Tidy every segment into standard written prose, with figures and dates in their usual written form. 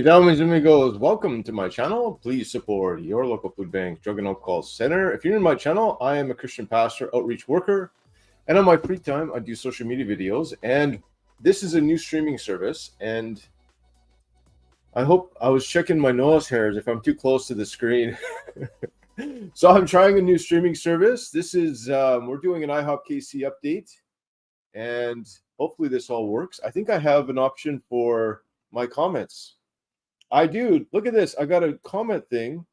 Damas and amigos, welcome to my channel. Please support your local food bank, drug and alcohol center. If you're new to my channel, I am a Christian pastor, outreach worker, and on my free time, I do social media videos. And this is a new streaming service. And I hope I was checking my nose hairs if I'm too close to the screen. So I'm trying a new streaming service. This is we're doing an IHOPKC update, and hopefully this all works. I think I have an option for my comments. I do. Look at this. I got a comment thing.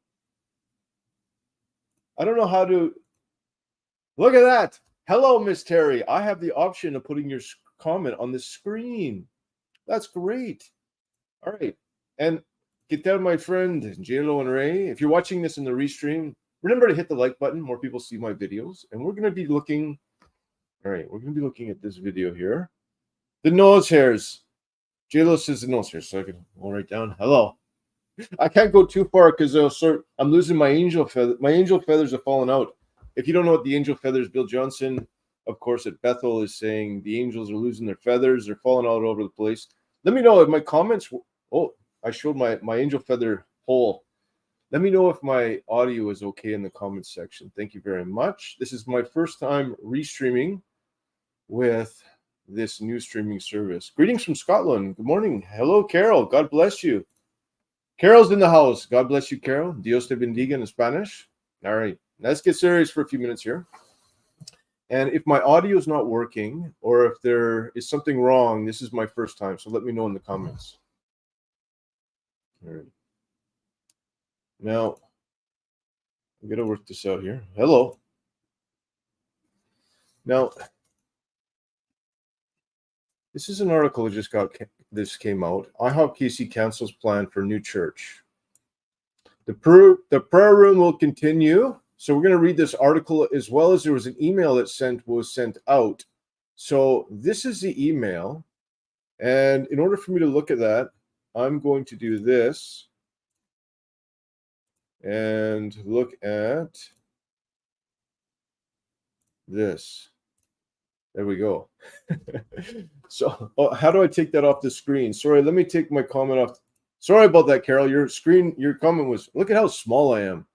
I don't know how to. Look at that. Hello, Miss Terry. I have the option of putting your comment on the screen. That's great. All right. And get down, my friend, JLo and Ray. If you're watching this in the restream, remember to hit the like button. More people see my videos. And we're going to be looking. All right. We're going to be looking at this video here. The nose hairs. JLo says the nose hairs. So I can write down. Hello. I can't go too far because I'm losing my angel feather. My angel feathers have fallen out. If you don't know what the angel feathers, Bill Johnson, of course, at Bethel is saying the angels are losing their feathers. They're falling out over the place. Let me know if my comments. Oh, I showed my angel feather hole. Let me know if my audio is okay in the comments section. Thank you very much. This is my first time restreaming with this new streaming service. Greetings from Scotland. Good morning. Hello, Carol. God bless you. Carol's in the house. God bless you, Carol. Dios te bendiga in Spanish. All right. Let's get serious for a few minutes here. And if my audio is not working or if there is something wrong, this is my first time. So let me know in the comments. All right. Now, I'm going to work this out here. Hello. Now, this is an article that came out. IHOPKC cancels plan for new church. The prayer room will continue. So we're going to read this article as well as there was an email that was sent out. So this is the email. And in order for me to look at that, I'm going to do this and look at this. There we go. So, how do I take that off the screen? Sorry, let me take my comment off. Sorry about that, Carol. Your comment was, look at how small I am.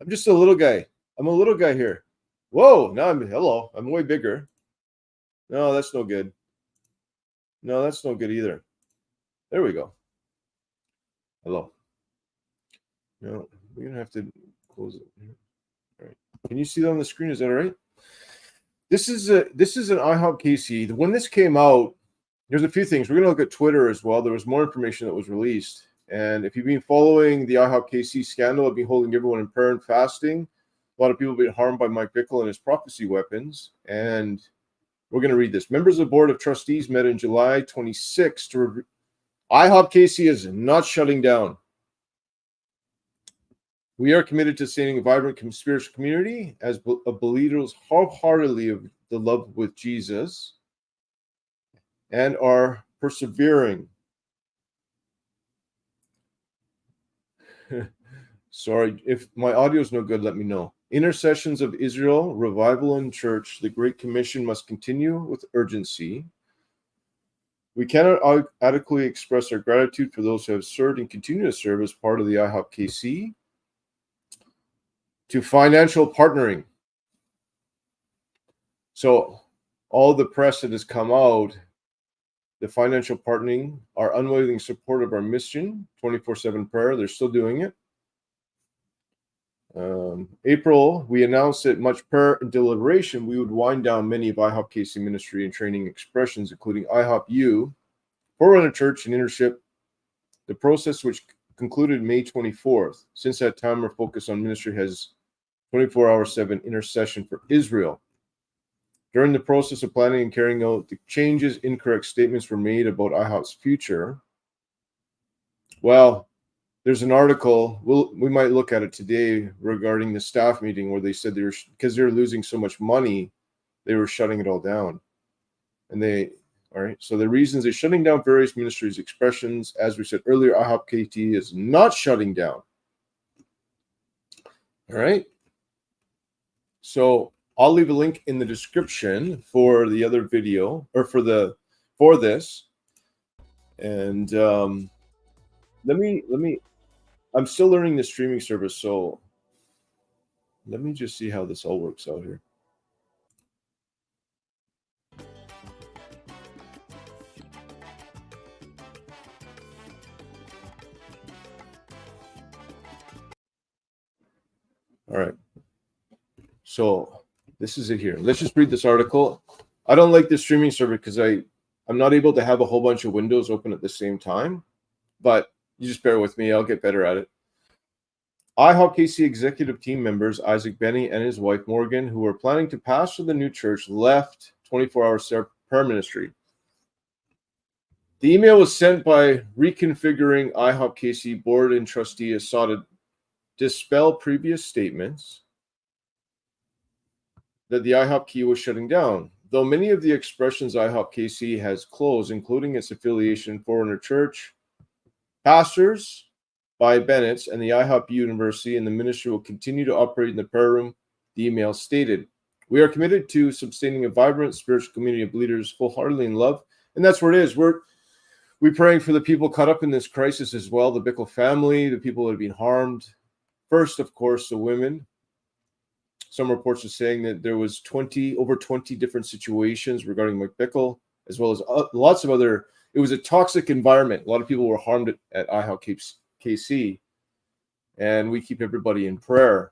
I'm just a little guy. I'm a little guy here. Whoa, now hello. I'm way bigger. No, that's no good. No, that's no good either. There we go. Hello. No, we're going to have to close it. All right. Can you see that on the screen? Is that all right? This is an IHOPKC. When this came out, there's a few things. We're going to look at Twitter as well. There was more information that was released. And if you've been following the IHOPKC scandal, I've been holding everyone in prayer and fasting. A lot of people have been harmed by Mike Bickle and his prophecy weapons. And we're going to read this. Members of the Board of Trustees met in July 26 to review. IHOPKC is not shutting down. We are committed to sustaining a vibrant spiritual community as believers wholeheartedly of the love with Jesus and are persevering. Sorry, if my audio is no good, let me know. Intercessions of Israel, revival in church, the Great Commission must continue with urgency. We cannot adequately express our gratitude for those who have served and continue to serve as part of the IHOPKC. To financial partnering. So all the press that has come out, the financial partnering, our unwavering support of our mission, 24/7 prayer, they're still doing it. April, we announced that much prayer and deliberation, we would wind down many of IHOPKC ministry and training expressions, including IHOP-U, Forerunner Church and Internship, the process which concluded May 24th. Since that time, our focus on ministry has 24/7 intercession for Israel. During the process of planning and carrying out the changes, incorrect statements were made about IHOP's future. Well, there's an article, we might look at it today regarding the staff meeting where they said because they were losing so much money, they were shutting it all down. And all right, so the reasons they're shutting down various ministries' expressions, as we said earlier, IHOPKC is not shutting down. All right. So I'll leave a link in the description for the other video or for this. And let me. I'm still learning the streaming service, so let me just see how this all works out here. All right. So this is it here. Let's just read this article. I don't like this streaming server because I'm not able to have a whole bunch of windows open at the same time, but you just bear with me. I'll get better at it. IHOPKC executive team members Isaac Benny and his wife Morgan, who were planning to pastor the new church, left 24-hour prayer ministry. The email was sent by reconfiguring IHOPKC board and trustee as sought to dispel previous statements that the IHOP was shutting down. Though many of the expressions IHOPKC has closed, including its affiliation Forerunner Church, pastors by Bennett's and the IHOP University and the ministry will continue to operate in the prayer room, the email stated. We are committed to sustaining a vibrant spiritual community of leaders full-heartedly in love. And that's where it is. We're praying for the people caught up in this crisis as well, the Bickle family, the people that have been harmed. First, of course, the women. Some reports are saying that there was over 20 different situations regarding Mike Bickle, as well as lots of other. It was a toxic environment. A lot of people were harmed at IHOPKC, and we keep everybody in prayer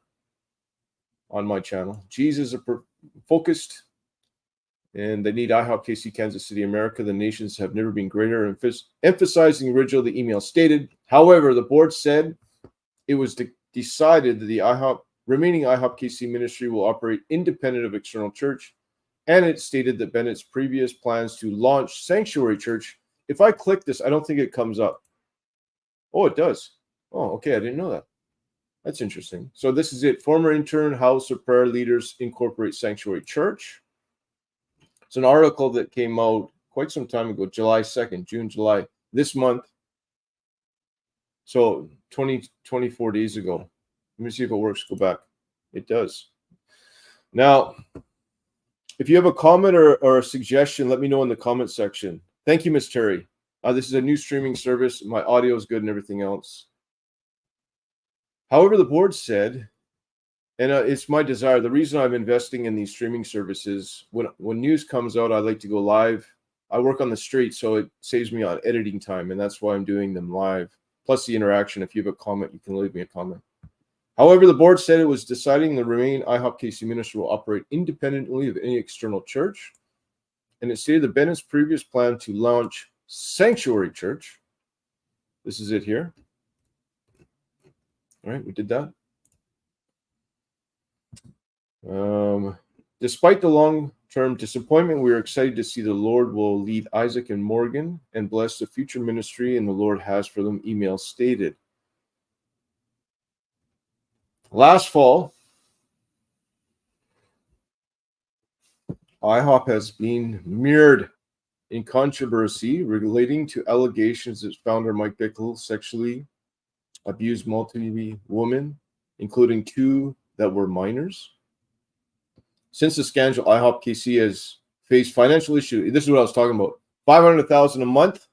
on my channel. Jesus are focused, and they need IHOPKC, Kansas City, America. The nations have never been greater. Emphasizing the original, the email stated. However, the board said it was decided that the remaining IHOPKC ministry will operate independent of external church, and it stated that Bennett's previous plans to launch Sanctuary Church. If I click this, I don't think it comes up. Oh, it does. Oh, okay. I didn't know that. That's interesting. So this is it. Former intern House of Prayer Leaders incorporate Sanctuary Church. It's an article that came out quite some time ago, July 2nd, June, July, this month. So 24 days ago. Let me see if it works. Go back. It does. Now, if you have a comment or a suggestion, let me know in the comment section. Thank you, Miss Terry. This is a new streaming service. My audio is good and everything else. However, the board said, and it's my desire, the reason I'm investing in these streaming services, when news comes out, I like to go live. I work on the street, so it saves me on editing time, and that's why I'm doing them live. Plus the interaction. If you have a comment, you can leave me a comment. However, the board said it was deciding the remaining IHOPKC ministry will operate independently of any external church, and it stated that Bennett's previous plan to launch Sanctuary Church. This is it here. All right, we did that. Despite the long-term disappointment, we are excited to see the Lord will lead Isaac and Morgan and bless the future ministry and the Lord has for them, email stated. Last fall, IHOP has been mirrored in controversy relating to allegations that founder Mike Bickle sexually abused multiple women, including 2 that were minors. Since the scandal, IHOPKC has faced financial issues. This is what I was talking about. $500,000 a month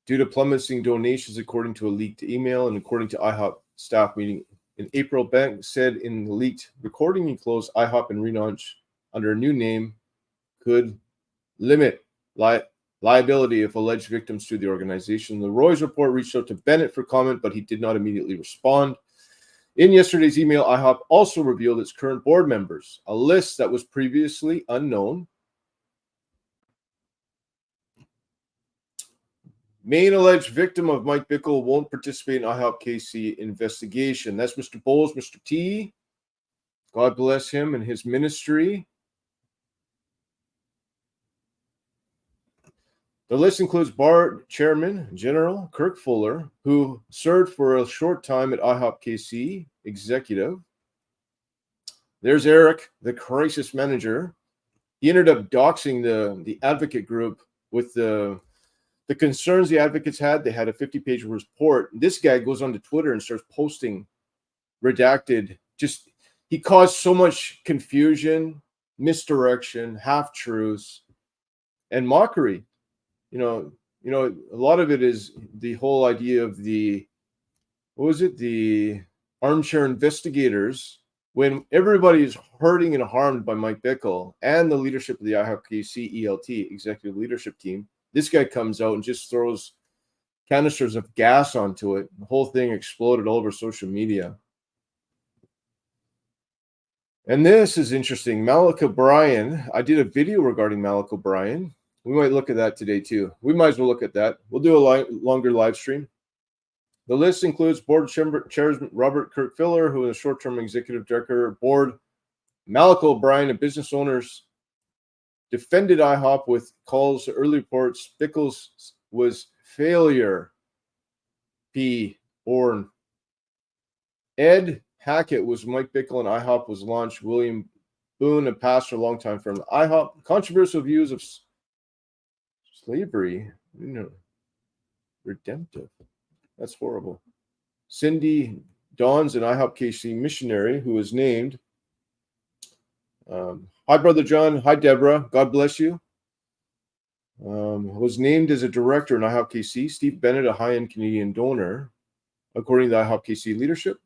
due to plummeting donations, according to a leaked email, and according to IHOP staff meeting in April. Bank said in the leaked recording he closed IHOP and relaunch under a new name could limit liability if alleged victims sue the organization. The Roy's report reached out to Bennett for comment, but he did not immediately respond. In yesterday's email, IHOP also revealed its current board members, a list that was previously unknown. Main alleged victim of Mike Bickle won't participate in IHOPKC investigation. That's Mr. Bowles, Mr. T. God bless him and his ministry. The list includes Board Chairman General Kirk Fuller, who served for a short time at IHOPKC executive. There's Eric, the crisis manager. He ended up doxing the advocate group with the concerns the advocates had. They had a 50-page report. This guy goes onto Twitter and starts posting redacted. He caused so much confusion, misdirection, half-truths, and mockery. you know, a lot of it is the whole idea of the, what was it? The armchair investigators. When everybody is hurting and harmed by Mike Bickle and the leadership of the IHOPKC ELT, executive leadership team, this guy comes out and just throws canisters of gas onto it. The whole thing exploded all over social media. And this is interesting. Malik O'Brien. I did a video regarding Malik O'Brien. We might look at that today too. We might as well look at that. We'll do a longer live stream. The list includes board chairman Robert Kirk-Filler, who is a short-term executive director. Board Malik O'Brien, a business owners, defended IHOP with calls to early reports. Bickle's was failure. P. Orn. Ed Hackett was Mike Bickle and IHOP was launched. William Boone, a pastor, a long time from IHOP. Controversial views of slavery. Redemptive. That's horrible. Cindy Dawns, an IHOPKC missionary who was named. Hi, Brother John. Hi, Deborah. God bless you. Was named as a director in IHOPKC. Steve Bennett, a high-end Canadian donor, according to the IHOPKC leadership.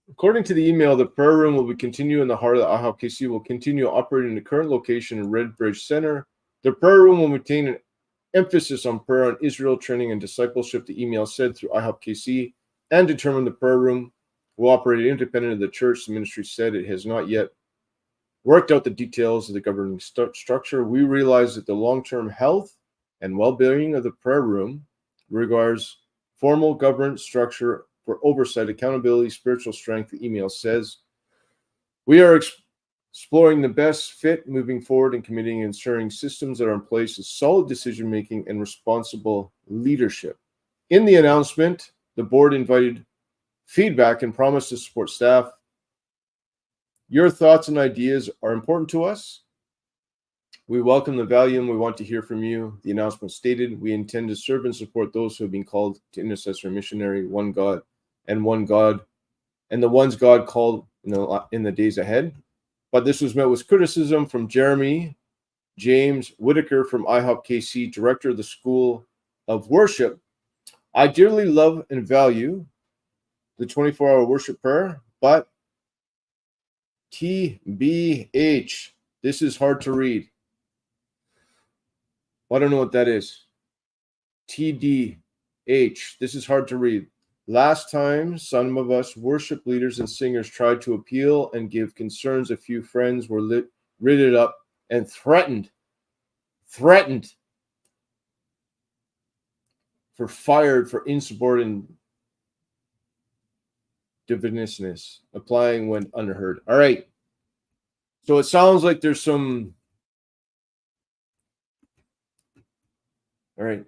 According to the email, the prayer room will continue in the heart of the IHOPKC, will continue operating in the current location in Red Bridge Center. The prayer room will maintain an emphasis on prayer on Israel, training, and discipleship, the email said, through IHOPKC, and determined the prayer room will operate independent of the church. The ministry said it has not yet worked out the details of the governing structure. We realize that the long-term health and well-being of the prayer room requires formal governance structure for oversight, accountability, spiritual strength, the email says. We are exploring the best fit moving forward and committing and ensuring systems that are in place of solid decision-making and responsible leadership. In the announcement, the board invited feedback and promised to support staff. Your thoughts and ideas are important to us. We welcome the value and we want to hear from you. The announcement stated, we intend to serve and support those who have been called to intercessor missionary, one God, and the ones God called in the days ahead. But this was met with criticism from Jeremy James Whitaker from IHOPKC, director of the School of Worship. I dearly love and value the 24-hour worship prayer, but TBH, this is hard to read. I don't know what that is. TDH, this is hard to read. Last time, some of us worship leaders and singers tried to appeal and give concerns. A few friends were written up and threatened for fired for insubordinate divinousness, applying when unheard. All right. So it sounds like there's some. All right.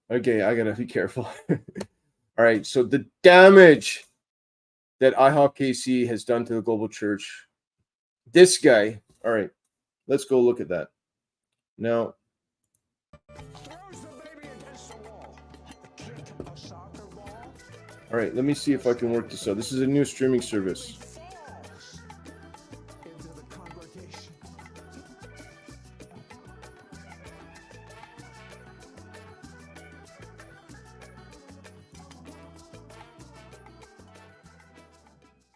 Okay, I gotta be careful. All right. So the damage that IHOPKC has done to the global church. This guy. All right. Let's go look at that. Now. All right, let me see if I can work this out. This is a new streaming service.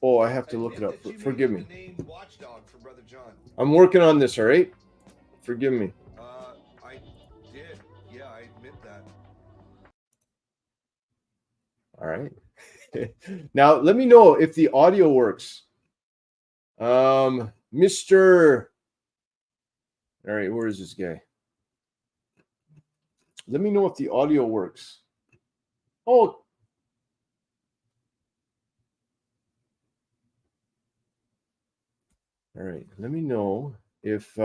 Oh, I have to look it up. Forgive me. I'm working on this, all right? Forgive me. I did. Yeah, I admit that. All right. Now, let me know if the audio works. Mr. All right, where is this guy? Let me know if the audio works. Oh. All right, let me know if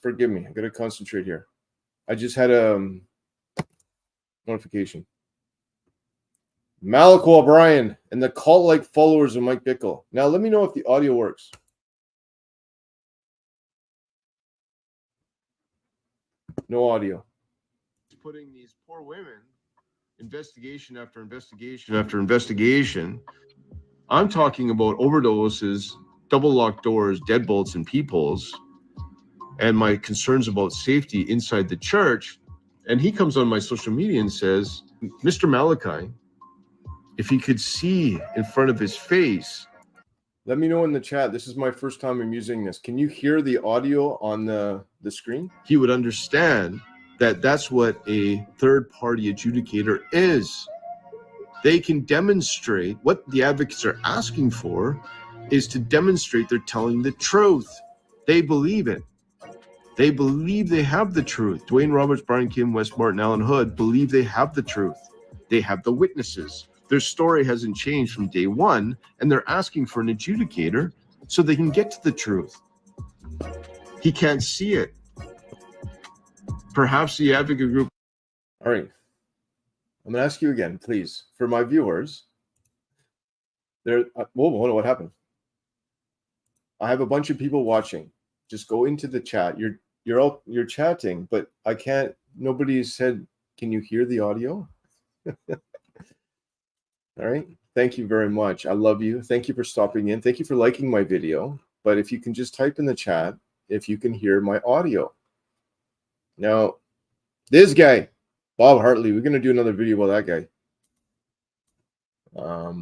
forgive me, I gotta concentrate here. I just had a notification. Malik O'Brien and the cult-like followers of Mike Bickle. Now let me know if the audio works. No audio. Putting these poor women, investigation after investigation after investigation. I'm talking about overdoses, double locked doors, deadbolts, and peepholes. and my concerns about safety inside the church. And he comes on my social media and says, Mr. Malachi, if he could see in front of his face. Let me know in the chat. This is my first time I'm using this. Can you hear the audio on the screen? He would understand that that's what a third-party adjudicator is. They can demonstrate what the advocates are asking for is to demonstrate they're telling the truth. They believe it. They believe they have the truth. Dwayne Roberts, Brian Kim, Wes Martin, Alan Hood believe they have the truth. They have the witnesses. Their story hasn't changed from day one, and they're asking for an adjudicator so they can get to the truth. He can't see it. Perhaps the advocate group. All right. I'm going to ask you again, please, for my viewers. Whoa, hold on, what happened? I have a bunch of people watching. Just go into the chat. You're chatting, but I can't. Nobody said, can you hear the audio? All right. Thank you very much. I love you. Thank you for stopping in. Thank you for liking my video. But if you can just type in the chat if you can hear my audio. Now, this guy, Bob Hartley, we're going to do another video about that guy. All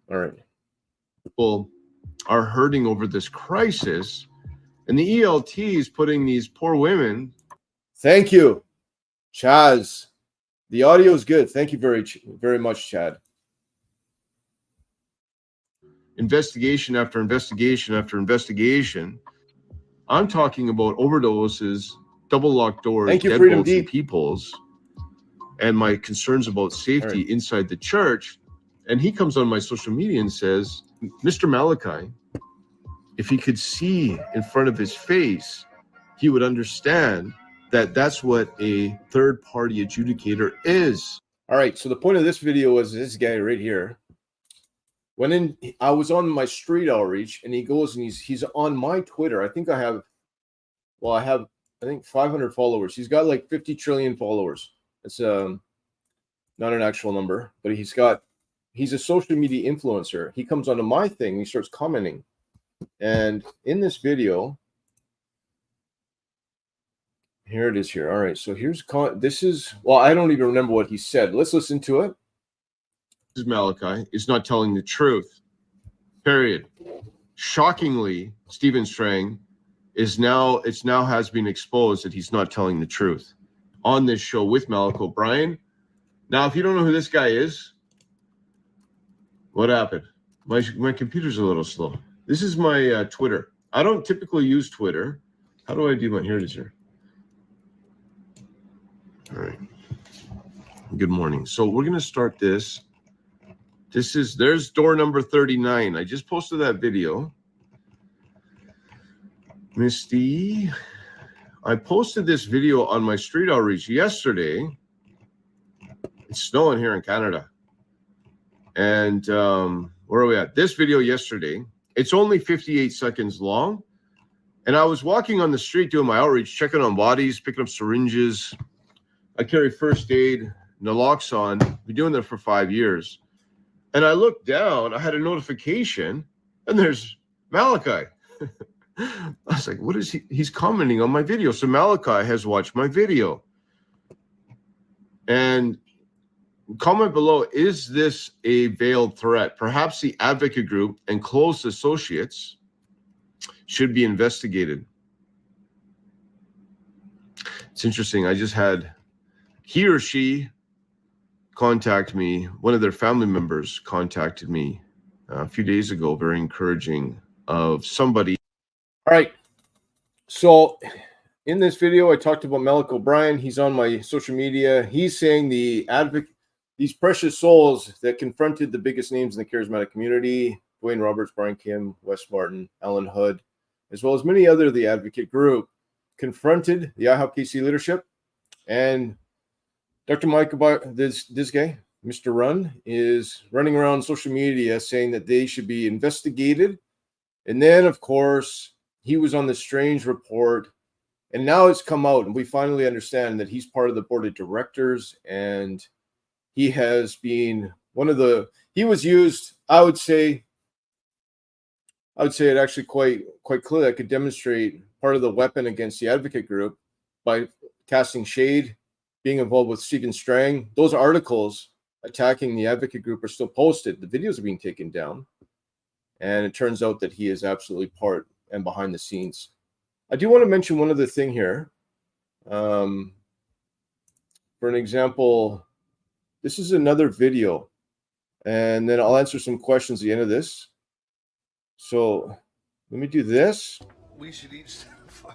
right. People are hurting over this crisis, and the ELT is putting these poor women. Thank you, Chaz. The audio is good. Thank you very much, Chad. Investigation after investigation after investigation. I'm talking about overdoses, double locked doors, Thank you, deadbolts, Freedom and Deep. peoples, and my concerns about safety inside the church. And he comes on my social media and says, Mr. Malachi, if he could see in front of his face, he would understand that that's what a third-party adjudicator is. All right, so the point of this video was this guy right here. I was on my street outreach, and he goes and he's on my Twitter. I think I have 500 followers. He's got like 50 trillion followers. It's not an actual number, but he's a social media influencer. He comes onto my thing, he starts commenting. And in this video, here it is here. All right, so I don't even remember what he said. Let's listen to it. This is Malachi is not telling the truth. Period. Shockingly, Stephen Strang has been exposed that he's not telling the truth on this show with Malachi O'Brien. Now, if you don't know who this guy is, what happened? My computer's a little slow. This is my Twitter. I don't typically use Twitter. How do I do my? Here it is here. All right. Good morning. So we're going to start this. There's door number 39. I just posted that video. Misty, I posted this video on my street outreach yesterday. It's snowing here in Canada. And where are we at? This video yesterday. It's only 58 seconds long. And I was walking on the street doing my outreach, checking on bodies, picking up syringes. I carry first aid, naloxone. Been doing that for 5 years. And I looked down, I had a notification, and there's Malachi. I was like, what is he? He's commenting on my video. So Malachi has watched my video. And comment below, is this a veiled threat? Perhaps the advocate group and close associates should be investigated. It's interesting. I just had he or she contact me. One of their family members contacted me a few days ago, very encouraging, of somebody. All right. So in this video, I talked about Malachi O'Brien. He's on my social media. He's saying these precious souls that confronted the biggest names in the charismatic community, Dwayne Roberts, Brian Kim, Wes Martin, Alan Hood, as well as many other of the advocate group, confronted the IHOPKC leadership. And Dr. Mike, this guy, Mr. Run, is running around social media saying that they should be investigated. And then, of course, he was on the strange report. And now it's come out, and we finally understand that he's part of the board of directors. And he has been he was used, I would say, I would say it actually quite clearly. I could demonstrate part of the weapon against the advocate group by casting shade, being involved with Stephen Strang. Those articles attacking the advocate group are still posted. The videos are being taken down. And it turns out that he is absolutely part and behind the scenes. I do want to mention one other thing here. For an example, this is another video. And then I'll answer some questions at the end of this. So let me do this. We should each send $5.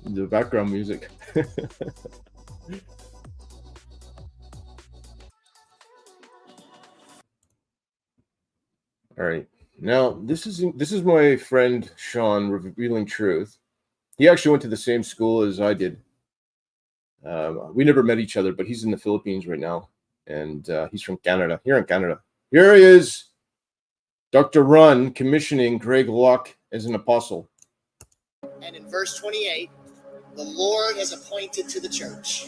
The background music. All right. Now this is my friend Sean, revealing truth. He actually went to the same school as I did. We never met each other, but he's in the Philippines right now, and he's from Canada. Here in Canada. Here he is, Dr. Run, commissioning Greg Locke as an apostle. And in verse 28, the Lord has appointed to the church,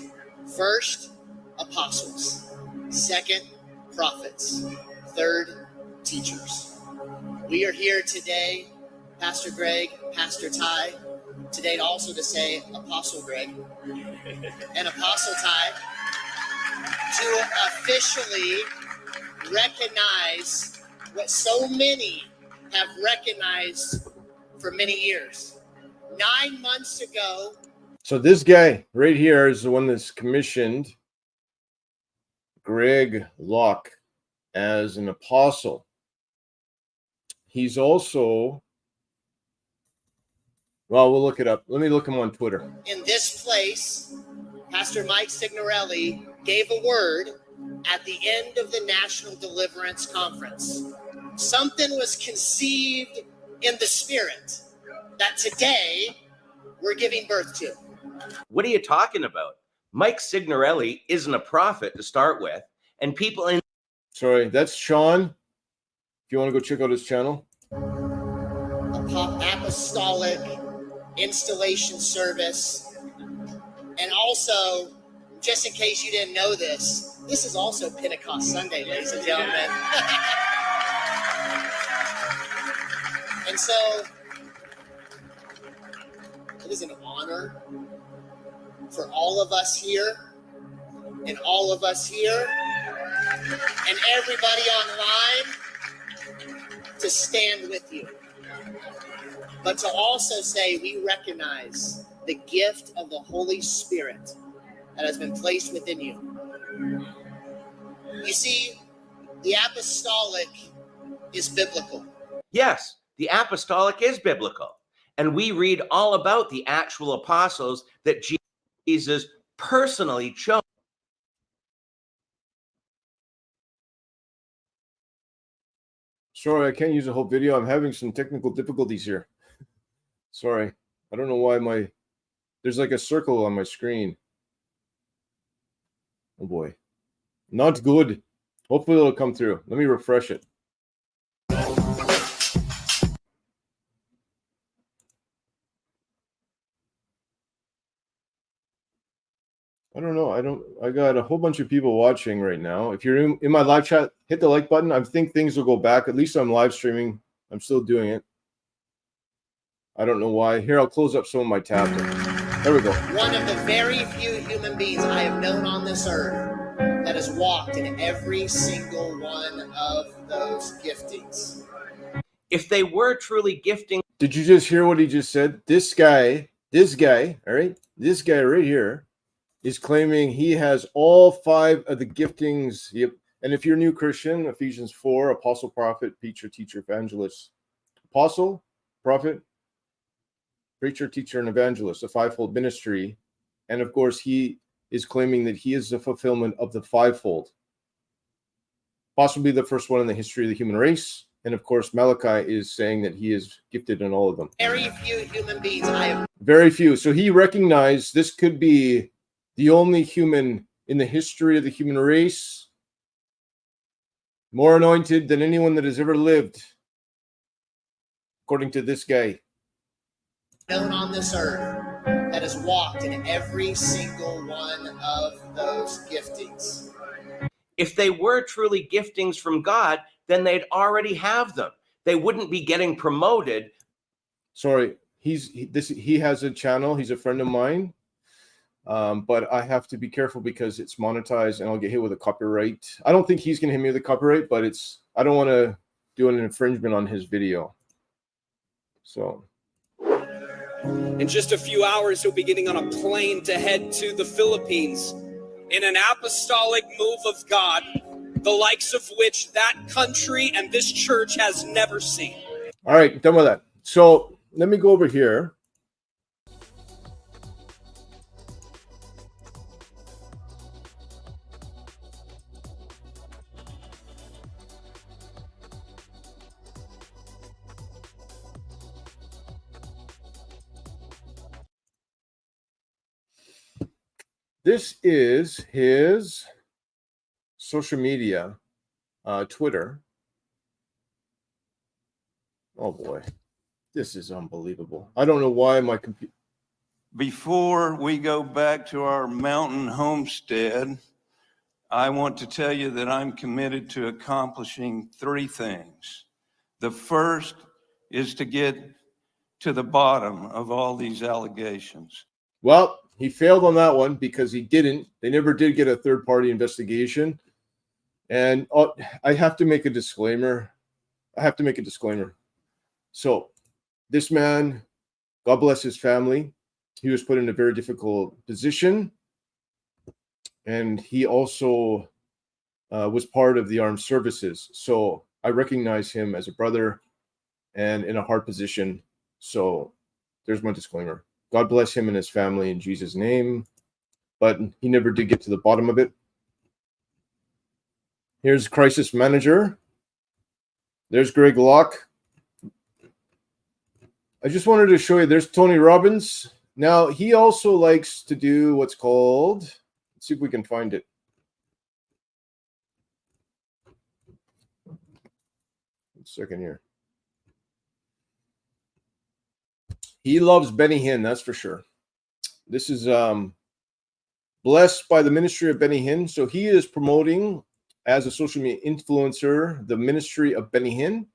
first, apostles, second, prophets, third, teachers. We are here today, Pastor Greg, Pastor Ty, today also to say Apostle Greg and Apostle Ty, to officially recognize what so many have recognized for many years. 9 months ago. So this guy right here is the one that's commissioned Greg Locke as an apostle. He's also, well, we'll look it up. Let me look him on Twitter. In this place, Pastor Mike Signorelli gave a word at the end of the National Deliverance Conference. Something was conceived in the spirit that today we're giving birth to. What are you talking about? Mike Signorelli isn't a prophet to start with, and people in... Sorry, that's Sean. If you want to go check out his channel. Apostolic installation service. And also, just in case you didn't know this is also Pentecost Sunday, ladies and gentlemen. And so, it is an honor for all of us here, and all of us here, and everybody online to stand with you. But to also say we recognize the gift of the Holy Spirit that has been placed within you. You see, the apostolic is biblical. Yes, the apostolic is biblical. And we read all about the actual apostles that Jesus personally chose. Sorry, I can't use the whole video. I'm having some technical difficulties here. Sorry. I don't know why there's like a circle on my screen. Oh boy. Not good. Hopefully it'll come through. Let me refresh it. I don't know. I got a whole bunch of people watching right now. If you're in my live chat, hit the like button. I think things will go back. At least I'm live streaming. I'm still doing it. I don't know why. Here, I'll close up some of my tabs. There we go. One of the very few human beings I have known on this earth that has walked in every single one of those giftings. If they were truly gifting... Did you just hear what he just said? This guy, all right? This guy right here is claiming he has all 5 of the giftings. Yep. And if you're a new Christian, Ephesians 4, apostle, prophet, preacher, teacher, evangelist. Apostle, prophet, preacher, teacher, and evangelist, a 5-fold ministry. And of course, he is claiming that he is the fulfillment of the 5-fold. Possibly the first one in the history of the human race. And of course, Malachi is saying that he is gifted in all of them. Very few human beings I have. Very few. So he recognized this could be the only human in the history of the human race, more anointed than anyone that has ever lived, according to this guy. known on this earth that has walked in every single one of those giftings. If they were truly giftings from God, then they'd already have them. They wouldn't be getting promoted. Sorry, he has a channel. He's a friend of mine, but I have to be careful because it's monetized and I'll get hit with a copyright. I don't think he's going to hit me with a copyright, but I don't want to do an infringement on his video. So in just a few hours, he'll be getting on a plane to head to the Philippines in an apostolic move of God, the likes of which that country and this church has never seen. all right, done with that. So let me go over here. This is his social media, Twitter. Oh boy, this is unbelievable. I don't know why my computer. Before we go back to our mountain homestead, I want to tell you that I'm committed to accomplishing 3 things. The first is to get to the bottom of all these allegations. Well, he failed on that one because he didn't. They never did get a third-party investigation. And I have to make a disclaimer. So this man, God bless his family, he was put in a very difficult position. And he also was part of the armed services. So I recognize him as a brother and in a hard position. So there's my disclaimer. God bless him and his family in Jesus' name. But he never did get to the bottom of it. Here's crisis manager. There's Greg Locke. I just wanted to show you, there's Tony Robbins. Now, he also likes to do what's called, let's see if we can find it. One second here. He loves Benny Hinn, that's for sure. This is blessed by the ministry of Benny Hinn. So he is promoting, as a social media influencer, the ministry of Benny Hinn.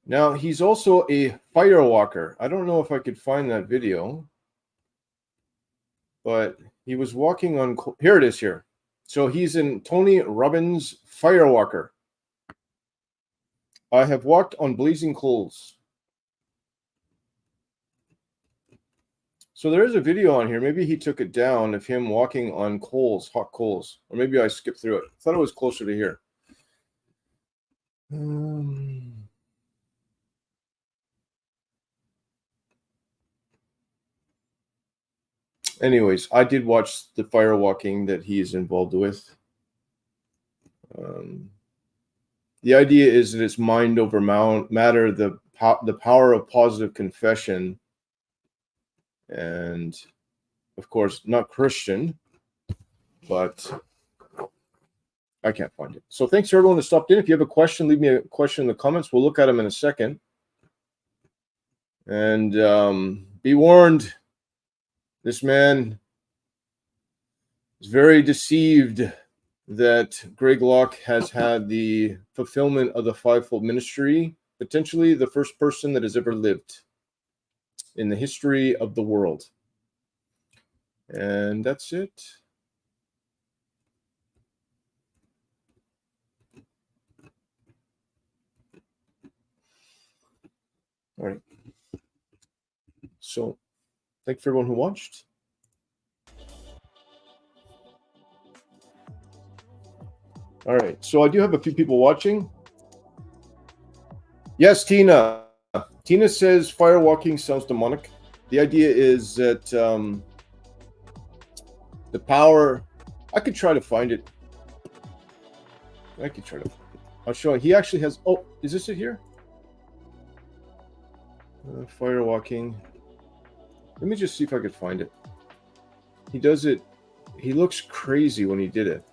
Now, he's also a fire walker. I don't know if I could find that video, but he was walking on, here it is here. So he's in Tony Robbins fire walker. I have walked on blazing coals. So there is a video on here. Maybe he took it down of him walking on coals, hot coals. Or maybe I skipped through it. I thought it was closer to here. Anyways, I did watch the fire walking that he is involved with. The idea is that it's mind over matter, the power of positive confession, and of course, not Christian, but I can't find it. So thanks to everyone that stopped in. If you have a question, leave me a question in the comments. We'll look at them in a second. And be warned, this man is very deceived that Greg Locke has had the fulfillment of the fivefold ministry, potentially the first person that has ever lived in the history of the world. And that's it. All right. So, thank you for everyone who watched. All right. So, I do have a few people watching. Yes, Tina. Tina says fire walking sounds demonic. The idea is that the power. I could try to find it. I'll show you. He actually has. Oh, is this it here? Fire walking. Let me just see if I could find it. He does it. He looks crazy when he did it.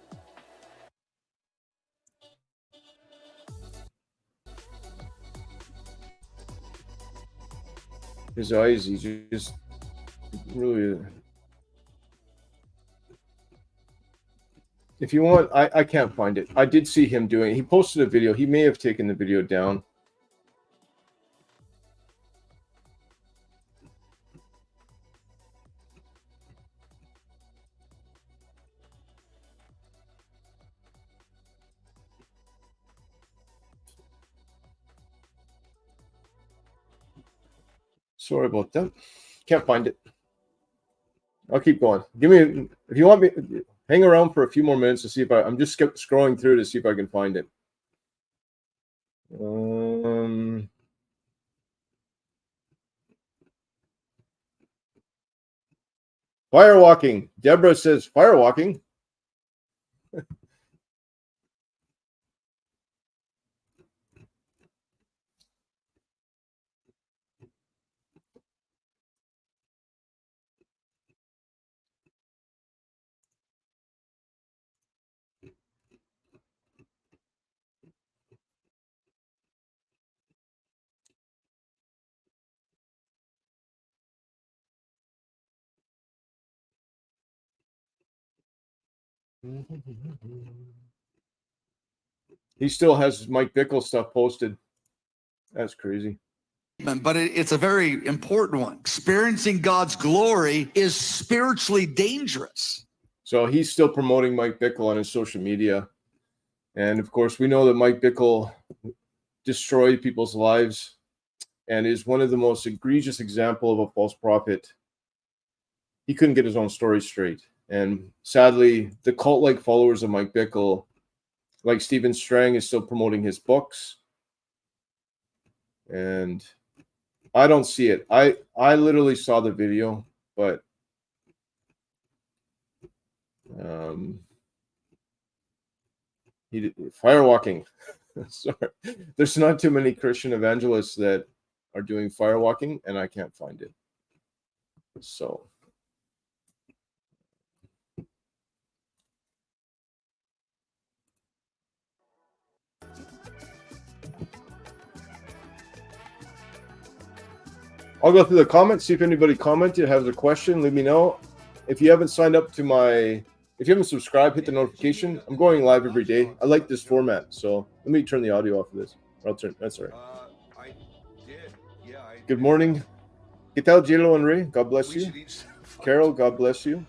His eyes, he's just really. If you want, I can't find it. I did see him doing. He posted a video. He may have taken the video down. Sorry about that. Can't find it. I'll keep going. Give me, if you want me, hang around for a few more minutes to see if I'm just scrolling through to see if I can find it. Firewalking. Deborah says firewalking. He still has Mike Bickle stuff posted. That's crazy. But it's a very important one. Experiencing God's glory is spiritually dangerous. So he's still promoting Mike Bickle on his social media. And of course, we know that Mike Bickle destroyed people's lives and is one of the most egregious example of a false prophet. He couldn't get his own story straight. And sadly, the cult-like followers of Mike Bickle, like Stephen Strang, is still promoting his books. And I don't see it. I literally saw the video, but he did firewalking. Sorry, there's not too many Christian evangelists that are doing firewalking, and I can't find it. So. I'll go through the comments, see if anybody commented, has a question, let me know. If you haven't signed up to if you haven't subscribed, hit the notification. I'm going live every day. I like this format, so let me turn the audio off of this. That's all right. I did. Yeah. Good morning. ¿Qué tal, Jilo and Ray? God bless you. Carol, God bless you.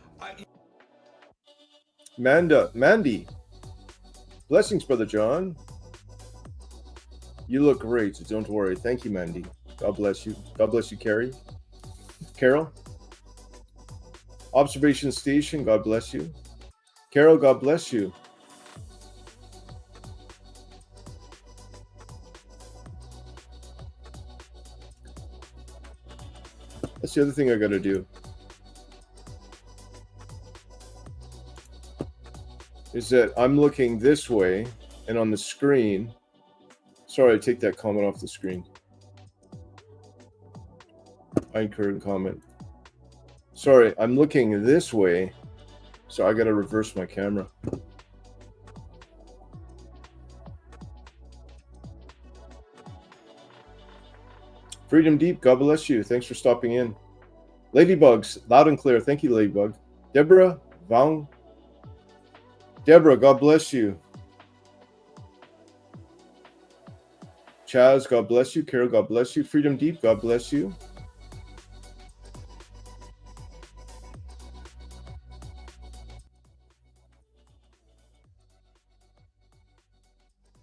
Mandy. Blessings, Brother John. You look great, so don't worry. Thank you, Mandy. God bless you. God bless you, Carrie. Carol. Observation Station, God bless you. Carol, God bless you. That's the other thing I got to do. Is that I'm looking this way, and on the screen. Sorry, I take that comment off the screen. I encourage comment. Sorry, I'm looking this way, so I got to reverse my camera. Freedom Deep, God bless you. Thanks for stopping in. Ladybugs, loud and clear. Thank you, Ladybug. Deborah, Vaughn. Deborah, God bless you. Chaz, God bless you. Carol, God bless you. Freedom Deep, God bless you.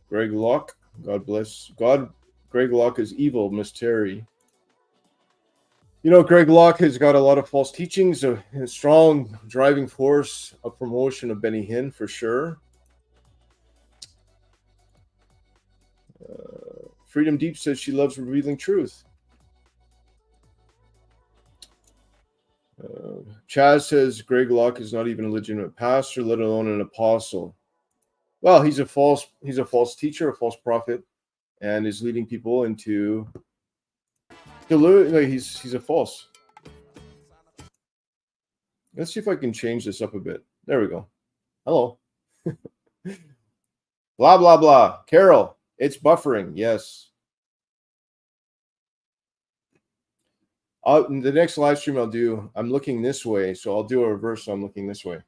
Greg Locke, God bless. Greg Locke is evil, Miss Terry. You know, Greg Locke has got a lot of false teachings, a strong driving force of promotion of Benny Hinn, for sure. Freedom Deep says she loves revealing truth. Chaz says Greg Locke is not even a legitimate pastor, let alone an apostle. Well, he's a false teacher, a false prophet, and is leading people into he's a false. Let's see if I can change this up a bit. There we go. Hello. Blah blah blah. Carol, it's buffering. Yes. The next live stream I'll do, I'm looking this way, so I'll do a reverse, so I'm looking this way.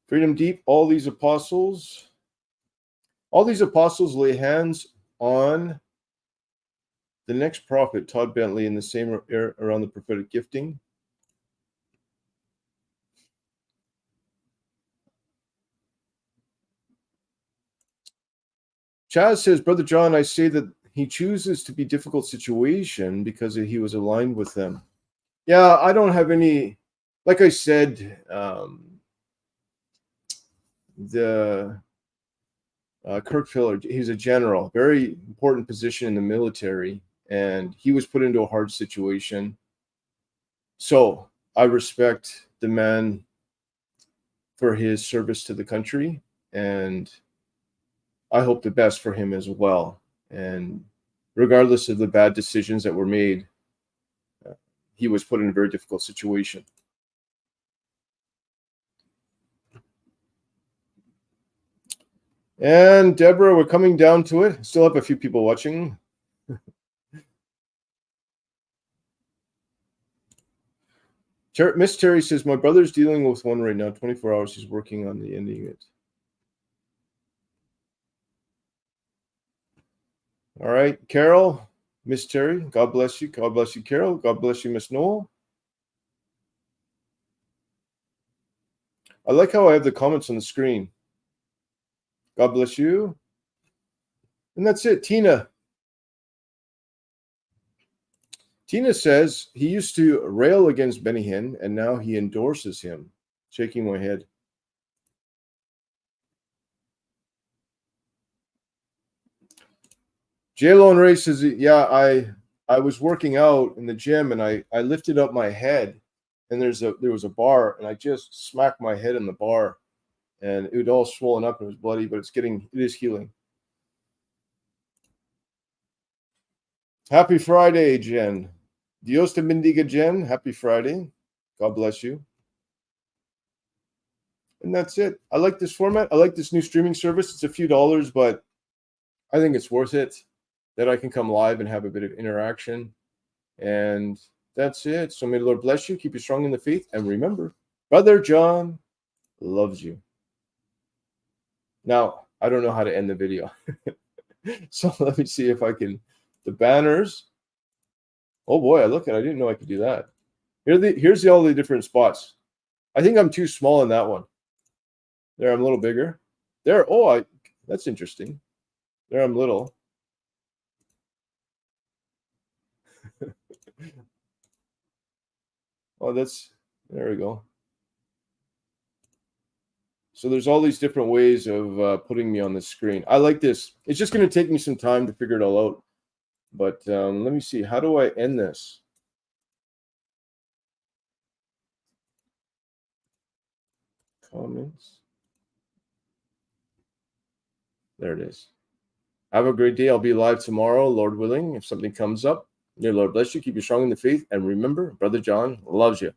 Freedom Deep, all these apostles lay hands on the next prophet, Todd Bentley, in the same era around the prophetic gifting. Chaz says, Brother John, I say that he chooses to be difficult situation because he was aligned with them. Yeah, I don't have any, like I said, Kirk Filler, he's a general, very important position in the military, and he was put into a hard situation. So I respect the man for his service to the country, and I hope the best for him as well. And regardless of the bad decisions that were made, he was put in a very difficult situation. And Deborah, we're coming down to it. Still have a few people watching. Miss Terry says, my brother's dealing with one right now, 24 hours. He's working on the ending it. All right, Carol, Miss Terry, God bless you. God bless you, Carol. God bless you, Miss Noel. I like how I have the comments on the screen. God bless you. And that's it, Tina. Tina says he used to rail against Benny Hinn, and now he endorses him. Shaking my head. J. Lone Ray says, yeah, I was working out in the gym, and I lifted up my head, and there was a bar, and I just smacked my head in the bar, and it was all swollen up and it was bloody, but it is healing. Happy Friday, Jen. Dios te bendiga, Jen. Happy Friday. God bless you. And that's it. I like this format. I like this new streaming service. It's a few dollars, but I think it's worth it that I can come live and have a bit of interaction. And that's it. So may the Lord bless you, keep you strong in the faith, and remember, Brother John loves you. Now, I don't know how to end the video. So let me see if I can. The banners. Oh boy, I didn't know I could do that. Here's all the different spots. I think I'm too small in that one. There, I'm a little bigger. There, that's interesting. There, I'm little. There we go. So there's all these different ways of putting me on the screen. I like this. It's just going to take me some time to figure it all out. But let me see. How do I end this? Comments. There it is. Have a great day. I'll be live tomorrow, Lord willing, if something comes up. May the Lord bless you. Keep you strong in the faith. And remember, Brother John loves you.